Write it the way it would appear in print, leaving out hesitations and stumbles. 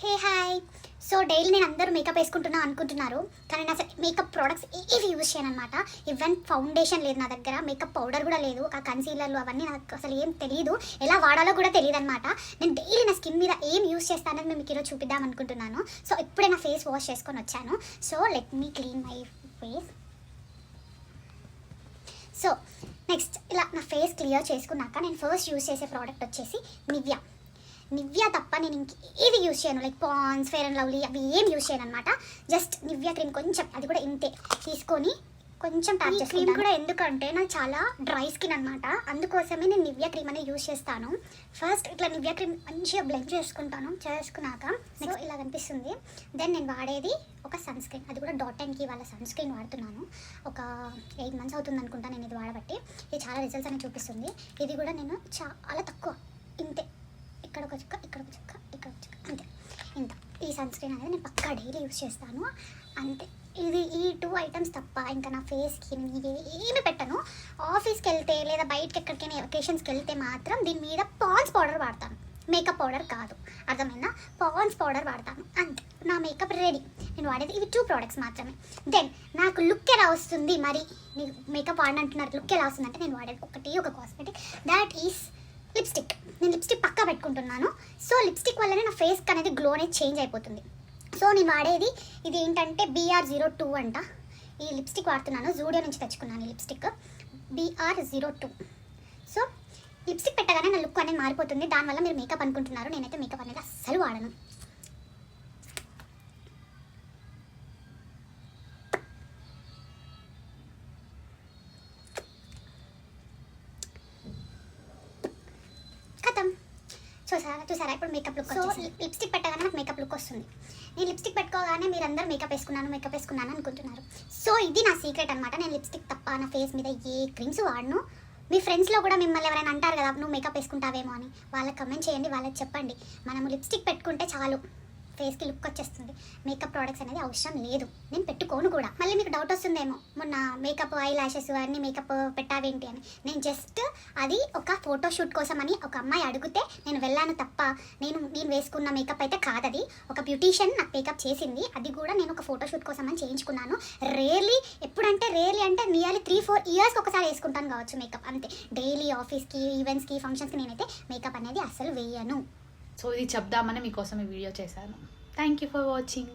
Hey hi. So daily నేను అందరూ makeup వేసుకుంటున్నా అనుకుంటున్నారు, కానీ నేను అసలు మేకప్ ప్రోడక్ట్స్ ఏవి యూజ్ చేయను అనమాట. ఈవెన్ ఫౌండేషన్ లేదు నా దగ్గర, మేకప్ పౌడర్ కూడా లేదు, ఆ కన్సీలర్లు అవన్నీ నాకు అసలు ఏం తెలియదు, ఎలా వాడాలో కూడా తెలియదు అనమాట. నేను డైలీ నా స్కిన్ మీద ఏం యూజ్ చేస్తానని మేము మీకు ఈరోజు చూపిద్దాం అనుకుంటున్నాను. సో ఇప్పుడే నా ఫేస్ వాష్ చేసుకొని వచ్చాను. So let me clean my face. So next ఇలా నా ఫేస్ క్లియర్ చేసుకున్నాక నేను ఫస్ట్ యూజ్ చేసే ప్రోడక్ట్ వచ్చేసి నివ్యా తప్ప నేను ఇంకేది యూజ్ చేయను. Like Pond's, fair and lovely అవి ఏం యూజ్ చేయను అనమాట. జస్ట్ నివ్యా క్రీమ్ కొంచెం, అది కూడా ఇంతే తీసుకొని కొంచెం ట్యాప్ చేసి. క్రీమ్ కూడా ఎందుకంటే నాకు చాలా డ్రై స్కిన్ అనమాట, అందుకోసమే నేను నివ్యా క్రీమ్ అనేది యూజ్ చేస్తాను. ఫస్ట్ ఇట్లా నివ్యా క్రీమ్ మంచిగా బ్లెండ్ చేసుకున్నాక సో ఇలా కనిపిస్తుంది. దెన్ నేను వాడేది ఒక సన్ స్క్రీన్, అది కూడా .NK వాళ్ళ సన్ స్క్రీన్ వాడుతున్నాను. ఒక 8 months అవుతుంది అనుకుంటా నేను ఇది వాడబట్టి. ఇది చాలా రిజల్ట్స్ అనేది చూపిస్తుంది. ఇది కూడా నేను చాలా తక్కువ, ఇంతే, ఇక్కడ ఒక చుక్క, ఇక్కడ ఒక చుక్క, ఇక్కడ ఒక చుక్క, అంతే, ఇంత. ఈ సన్ స్క్రీన్ అనేది నేను పక్కా డైలీ యూజ్ చేస్తాను, అంతే. ఈ 2 items తప్ప ఇంకా నా ఫేస్కి నేను ఏమి పెట్టను. ఆఫీస్కి వెళ్తే లేదా బయటకి ఎక్కడికైనా వెకేషన్స్కి వెళ్తే మాత్రం దీని మీద పాండ్స్ పౌడర్ వాడతాను, మేకప్ పౌడర్ కాదు, అర్థమైందా? పాండ్స్ పౌడర్ వాడతాను, అంతే. నా మేకప్ రెడీ. నేను వాడేది ఇవి 2 products మాత్రమే. దెన్ నాకు లుక్ ఎలా వస్తుంది, మరి మేకప్ వాడినంటున్నారు, లుక్ ఎలా వస్తుంది అంటే నేను వాడేది ఒక కాస్మెటిక్, దాట్ ఈస్ లిప్స్టిక్. నేను లిప్స్టిక్ పక్కా పెట్టుకుంటున్నాను. సో లిప్స్టిక్ వల్లనే నా ఫేస్కి అనేది గ్లో అనేది చేంజ్ అయిపోతుంది. సో నేను వాడేది ఇది ఏంటంటే BR02 అంట. ఈ లిప్స్టిక్ వాడుతున్నాను, జూడియో నుంచి తెచ్చుకున్నాను ఈ లిప్స్టిక్, BR02. సో లిప్స్టిక్ పెట్టగానే నా లుక్ అనేది మారిపోతుంది. దానివల్ల మీరు మేకప్ అనుకుంటున్నారు, నేనైతే మేకప్ అనేది అస్సలు వాడను. చూసారా ఇప్పుడు మేకప్ లుక్. సో లిప్స్టిక్ పెట్టగానే నాకు మేకప్ లుక్ వస్తుంది. నేను లిప్స్టిక్ పెట్టుకోగానే మీరు అందరూ మేకప్ వేసుకున్నాను అనుకుంటున్నారు. సో ఇది నా సీక్రెట్ అనమాట. నేను లిప్స్టిక్ తప్ప నా ఫేస్ మీద ఏ క్రీమ్స్ వాడను. మీ ఫ్రెండ్స్లో కూడా మిమ్మల్ని ఎవరైనా అంటారు కదా నువ్వు మేకప్ వేసుకుంటావేమో అని, వాళ్ళకి కమెంట్ చేయండి, వాళ్ళకి చెప్పండి మనము లిప్స్టిక్ పెట్టుకుంటే చాలు, ఫేస్కి లుక్ వచ్చేస్తుంది, మేకప్ ప్రోడక్ట్స్ అనేది అవసరం లేదు, నేను పెట్టుకోను కూడా. మళ్ళీ మీకు డౌట్ వస్తుందేమో, మొన్న మేకప్ ఐ లాషెస్ అన్నీ మేకప్ పెట్టావేంటి అని. నేను జస్ట్ అది ఒక ఫోటోషూట్ కోసం అని ఒక అమ్మాయి అడిగితే నేను వెళ్ళాను తప్ప నేను వేసుకున్న మేకప్ అయితే కాదది. ఒక బ్యూటీషియన్ నాకు మేకప్ చేసింది, అది కూడా నేను ఒక ఫోటోషూట్ కోసం అని చేయించుకున్నాను. రేర్లీ అంటే నియర్లీ 3-4 years ఒకసారి వేసుకుంటాను కావచ్చు మేకప్, అంతే. డైలీ ఆఫీస్కి, ఈవెంట్స్కి, ఫంక్షన్స్కి నేనైతే మేకప్ అనేది అసలు వేయను. సో ఇది చెప్దామని మీకోసం ఈ వీడియో చేశాను. Thank you for watching.